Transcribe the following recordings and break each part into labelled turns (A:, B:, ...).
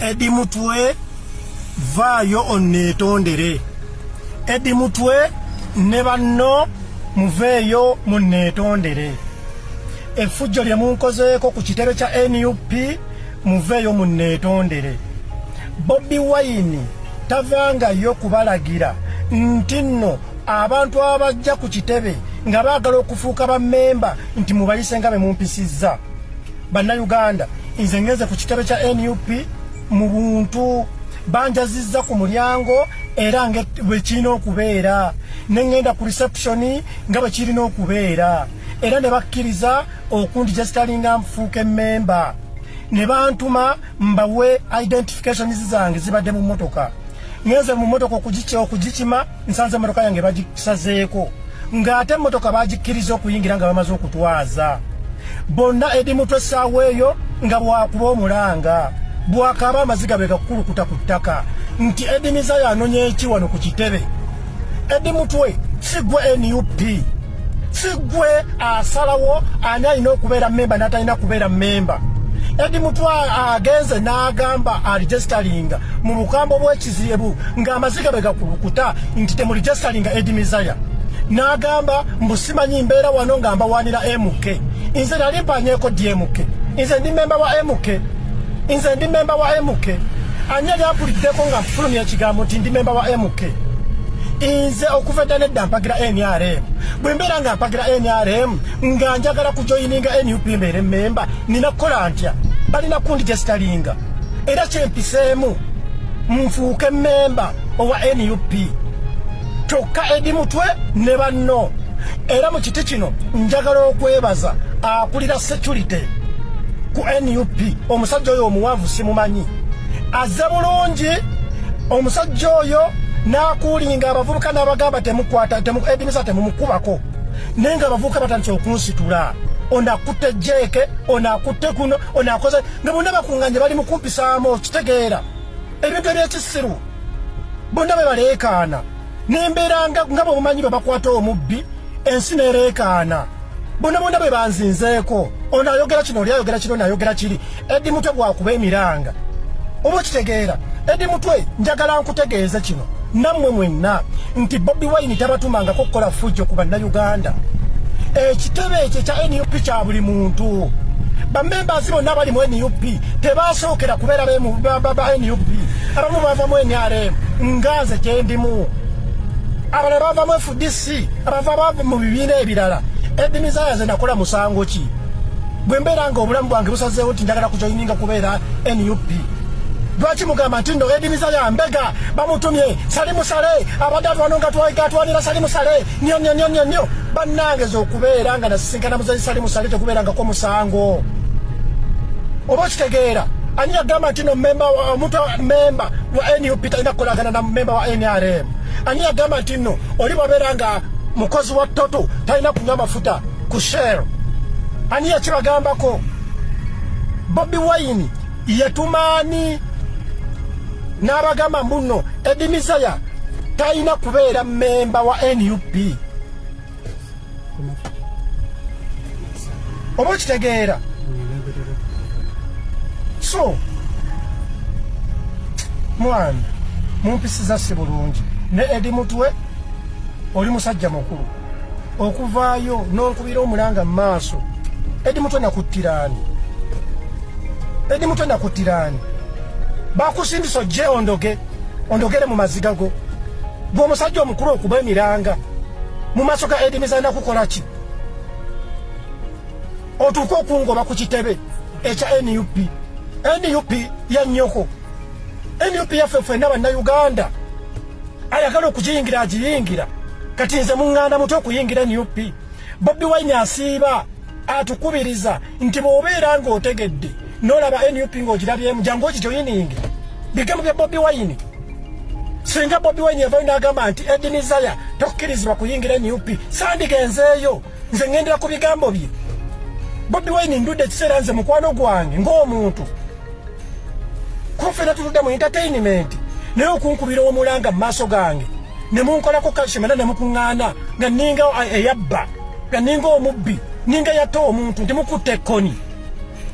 A: Eddy Mutwe vayo onnetondere. Eddy Mutwe ne banno muveeyo munnetondere. Effujjo lye munkozeeko ku kitebe kya NUP muveeyo munnetondere. Bobi Wine tavangayo kubalagira nti nno abantu abajja ku kitebe nga baagala okufuuka bammemba nti mubayise nga be mumpisizza. Bannayuganda, nze ngeze ku kitebe kya NUP mu buntu banjazizza ku mulyango era nga bwe kirina okubeera, ne ngenda ku reception nga bwe kirina okubeera, era ne bakkiriza okundigestalinga nfuuke memba, ne bantuma mbawe identifications zange zibadde mu mmotoka. Ngeze mu mmotoka okugikima nsanze emmotoka yange bagisazeeko ng'ate emmotoka bagikkiriza okuyingira nga bamaze okutwaza. Bonna Eddy Mutwe essaawa eyo nga bwakuba omulanga bwakaba amaziga be gakulukuta ku ttaka nti Eddy Mezaya anonye eki wano ku kitebe. Eddy Mutwe sigwe NUP, sigwe asalawo ani alina okubeera memba n'atalina kubeera memba. Eddy Mutwe agenze n'agamba aregestalinga mu bukambo bw'ekizibu ng'amaziga be gakulukuta nti temuregestalinga Eddy Mezaya. N'agamba mbusimanyi mbeera wano nga mbawaanira MK. Nze nali mpanyeeko DMK. Nze ndi memba wa MK. Nze ndi memba wa MK. Ani yali ampuliddeko nga mpulumya ekigambo nti ndi memba wa MK. Nze okuva edda nedda mpagira NRM. Bwe mbeera nga mpagira NRM nga njagala kujoyininga NUP mbeere memba, nina kukola ntya? Balina kundigestalinga. Era kyempiseemu nfuuke memba owa NUP. Kyokka Eddy Mutwe ne banno. Era mu kiti kino njagala okwebaza akulira security ku NUP. Omusajja oyo omuwanvu simumanyi, azze bulungi omusajja oyo n'akuulinga abavubuka n'abagamba temukwata Eddy Mezaya temumukubako, naye nga abavubuka batandise okunsitula. Onakutte jeeke, onakutte kuno, onakoze nga bonna bakunganye bali mu kumpisaamu. Kitegeera ebintu ebyekisiru bonna be baleekaana n'embeera nga bwe mumanyi bwe bakwata omubbi ensi nereekaana. Bonna be banzinzeeko. Ono ayogera kino, oli ayogera kino, n'ayogera kiri. Eddy Mutwe bwakuba emiranga oba okitegeera. Eddy Mutwe njagala nkutegeeze kino nammwe mwenna nti Bobi Wine tabatumangako okukola fujjo ku bannayuganda. Ekitebe ekyo kya NUP kya buli muntu. Bamembazi bonna abali mu NUP tebasookera kubeera ba NUP. Abamu bava mu NRM nga nze kyendimu, abalala bava mu FDC, abava mu bibiina ebirala. Eddy Mezaya nze nakola musango ki? Bwe mbeera nga obulamu bwange busazeewo nti njagala kujoyininga kubeera NUP. Lwaki mugamba nti nno Eddy Mezaya mbega bamutumye salimusale abadde atwano nga atwanira salimusale nyo. Bannange z'okubeera nga nasisinkana muzayi salimusale tekubeerangako musango. Oba okitegeera ani yagamba nti no omuntu memba wa NUP talina kukolagana na memba wa NRM? Ani yagamba nti nno oli bwabeera nga mukozi wa toto talina kunywa mafuta ku Shell? Ani yakibagambako? Bobi Wine yetumaani n'abagamba mbuno Eddy Mezaya talina kubeera memba wa NUP. Oba okitegeera? So mwana mumpisiza si bulungi. Ne Eddy Mutwe oli musajja mukulu okuvaayo n'onkubira omulanga mu maaso. Eddy Mutwe nakuttirani. Eddy Mutwe nakuttirani. Bakusindisa ojje ondogere mu maziga go. Gwe omusajja omukulu okuba emiranga mu maaso ga Eddy Mezaya nakukola ki? Otuuka okungoba ku kitebe ekya NUP. NUP ya nnyoko. NUP yaffe ffenna bannayuganda ayagala okugiyingira agiyingira. Kati nze muŋŋanda muto okuyingira NUP. Bobi Wine asiiba atukubiriza nti bw'obeera ng'otegedde n'olaba NUP ng'ogirabyemu jangu okijoyininge. Bigambo bya Bobi Wine. Singa Bobi Wine yavayo n'agamba nti Eddy Mezaya tokkirizibwa kuyingira NUP, sandigenzeeyo. Nze ŋŋendera ku bigambo bye. Bobi Wine ndudde ekiseera nze mukwano gwange ng'omuntu. Kufena tuludde mu entertainment naye okunkubira omulanga mu maaso gange ne munkolako kashimana ne mukuŋŋaana nga ninga eyabba, nga ninga omubbi, ninga yatta omuntu nti mukutte ekkoni.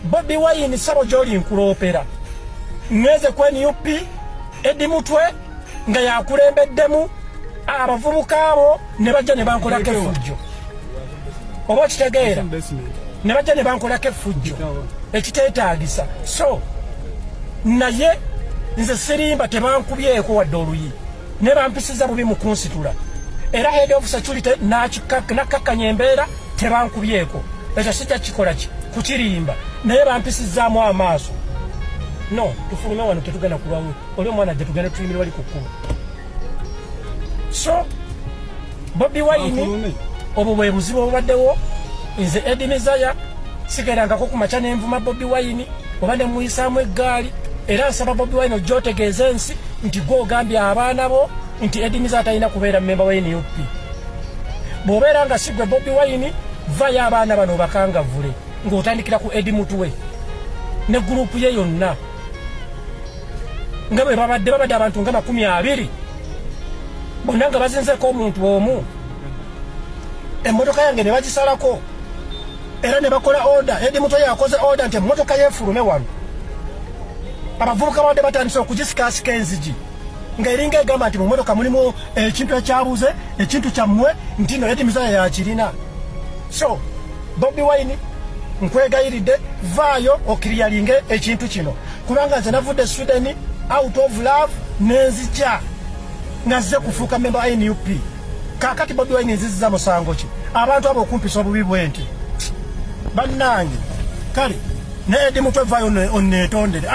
A: Bobi Wine sabo gy'oli nkuloopera. ngeze kweni yupi Eddy Mutwe nga yakulembeddemu abavubuka abo ne bajja ne bankolako effujjo oba kitegeera ne bajja ne bankolako effujjo ekiteetaagisa so naye nze sirimba tebankubyeko wadde oluyi ne bampisiza bubi mu kunsitula era head of security nakkakkanya embeera tebankubyeko ekyo sijja kikola kukirimba naye bampisizaamu amaaso no tufulume wano tetugenda kulwamu oli omwana ajja tugenda tuyimire wali ku kkubo so Bobi Wine obwo bwe buzibu obubaddewo nze Eddy Mezaya sigerangako ku makya n'envuma Bobi Wine oba ne muyisaamu eggaali era nsaba Bobi Wine ojja otegeeza ensi nti gw'ogambye abaana bo nti Eddy Mezaya talina kubeera mmemba wa NUP bw'obeera nga sigwe Bobi Wine vayo abaana bano bakangavule ng'otandikira ku Eddy Mutwe ne gurupu ye yonna nga bwe babadde abantu nga 20 bonna nga bazinzeko omuntu omu emmotoka yange ne bagisalako era ne bakola order Eddy Mutwe yakoze order nti emmotoka yeefulume wano abavubuka badde batandise okugisikaasika enzigi nga eringa egamba nti mu mmotoka mulimu ekintu ekyabuze ekintu kyammwe nti no Eddy Mezaya yakirina so Bobi Wine nkwegayiridde vaayo okiriyalinge ekintu kino kubanga nze navudde Sweden out of love nenzija nazze kufuuka memba NUP kakati Bobi Wine nziziza musango ki abantu abo okumpisa obubi bwenti bannange kale ne Eddy Mutwe vaayo onneetondere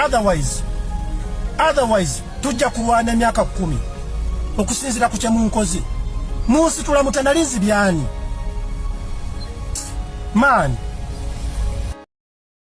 A: otherwise tujja kulwana emyaka 10 okusinzira ku kyemunkozi munsitula mutanalizi byani man